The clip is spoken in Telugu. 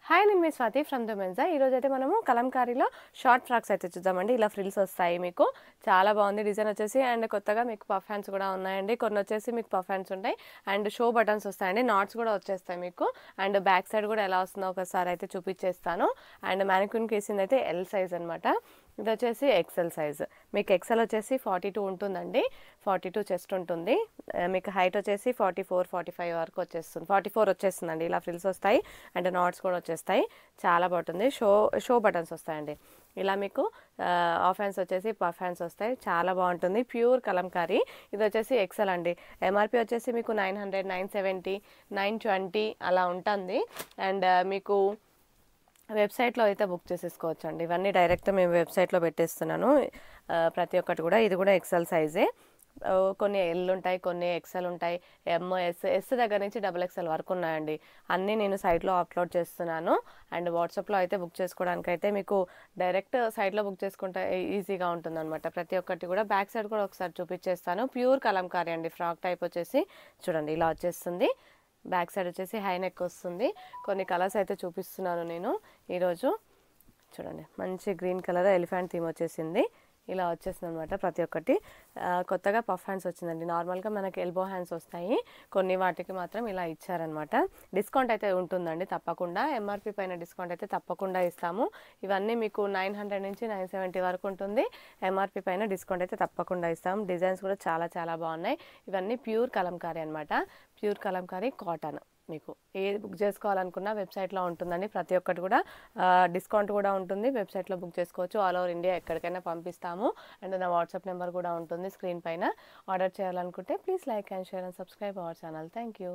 హాయ్ నేను మీ స్వాతి ఫ్రమ్ ద మెన్సా. ఈరోజు అయితే మనము కలంకారీలో షార్ట్ ఫ్రాక్స్ అయితే చూద్దామండి. ఇలా ఫ్రిల్స్ వస్తాయి, మీకు చాలా బాగుంది డిజైన్ వచ్చేసి. అండ్ కొత్తగా మీకు పఫ్ హ్యాండ్స్ కూడా ఉన్నాయండి. కొన్ని వచ్చేసి మీకు పఫ్ హ్యాండ్స్ ఉంటాయి అండ్ షో బటన్స్ వస్తాయండి. నాట్స్ కూడా వచ్చేస్తాయి మీకు. అండ్ బ్యాక్ సైడ్ కూడా ఎలా వస్తుందో ఒకసారి అయితే చూపించేస్తాను. అండ్ మ్యానిక్యూన్ కేసింది అయితే ఎల్ సైజ్ అనమాట. ఇది వచ్చేసి ఎక్సెల్ సైజ్. మీకు ఎక్సెల్ వచ్చేసి 42 ఉంటుందండి. 42 చెస్ట్ ఉంటుంది. మీకు హైట్ వచ్చేసి 44, 45 వరకు వచ్చేస్తుంది. 44 వచ్చేస్తుందండి. ఇలా ఫ్రిల్స్ వస్తాయి అండ్ నాట్స్ కూడా వచ్చేస్తాయి. చాలా బాగుంటుంది. షో బటన్స్ వస్తాయండి. ఇలా మీకు హాఫ్ హ్యాండ్స్ వచ్చేసి పఫ్ హ్యాండ్స్ వస్తాయి. చాలా బాగుంటుంది. ప్యూర్ కలంకారీ. ఇది వచ్చేసి ఎక్సెల్ అండి. ఎంఆర్పి వచ్చేసి మీకు 900, 970, 920 అలా ఉంటుంది. అండ్ మీకు వెబ్సైట్లో అయితే బుక్ చేసేసుకోవచ్చు అండి. ఇవన్నీ డైరెక్ట్ మేము వెబ్సైట్లో పెట్టేస్తున్నాను ప్రతి ఒక్కటి కూడా. ఇది కూడా ఎక్సెల్ సైజే. కొన్ని ఎల్ ఉంటాయి, కొన్ని ఎక్సెల్ ఉంటాయి, ఎస్ దగ్గర నుంచి XXL వరకు ఉన్నాయండి. అన్నీ నేను సైట్లో అప్లోడ్ చేస్తున్నాను. అండ్ వాట్సాప్లో అయితే బుక్ చేసుకోవడానికి అయితే మీకు డైరెక్ట్ సైట్లో బుక్ చేసుకుంటే ఈజీగా ఉంటుంది అనమాట. ప్రతి ఒక్కటి కూడా బ్యాక్ సైడ్ కూడా ఒకసారి చూపించేస్తాను. ప్యూర్ కలంకారీ అండి. ఫ్రాక్ టైప్ వచ్చేసి చూడండి ఇలా వచ్చేస్తుంది. బ్యాక్ సైడ్ వచ్చేసి హై నెక్ వస్తుంది. కొన్ని కలర్స్ అయితే చూపిస్తున్నాను నేను ఈరోజు. చూడండి మంచి గ్రీన్ కలర్ ఎలిఫెంట్ థీమ్ వచ్చేసింది. ఇలా వచ్చేసింది అనమాట ప్రతి ఒక్కటి. కొత్తగా పఫ్ హ్యాండ్స్ వచ్చిందండి. నార్మల్గా మనకి ఎల్బో హ్యాండ్స్ వస్తాయి, కొన్ని వాటికి మాత్రం ఇలా ఇచ్చారనమాట. డిస్కౌంట్ అయితే ఉంటుందండి తప్పకుండా. ఎంఆర్పి పైన డిస్కౌంట్ అయితే తప్పకుండా ఇస్తాము. ఇవన్నీ మీకు 900 నుంచి 970 వరకు ఉంటుంది. ఎంఆర్పి పైన డిస్కౌంట్ అయితే తప్పకుండా ఇస్తాము. డిజైన్స్ కూడా చాలా చాలా బాగున్నాయి. ఇవన్నీ ప్యూర్ కలంకారీ అనమాట. Pure Kalamkari cotton. మీకు ఏది బుక్ చేసుకోవాలనుకున్నా వెబ్సైట్లో ఉంటుందండి. ప్రతి ఒక్కటి కూడా డిస్కౌంట్ కూడా ఉంటుంది. వెబ్సైట్లో బుక్ చేసుకోవచ్చు. ఆల్ ఓవర్ ఇండియా ఎక్కడికైనా పంపిస్తాము. అండ్ నా వాట్సాప్ నెంబర్ కూడా ఉంటుంది స్క్రీన్ పైన. ఆర్డర్ చేయాలనుకుంటే please like and share and subscribe our channel. Thank you.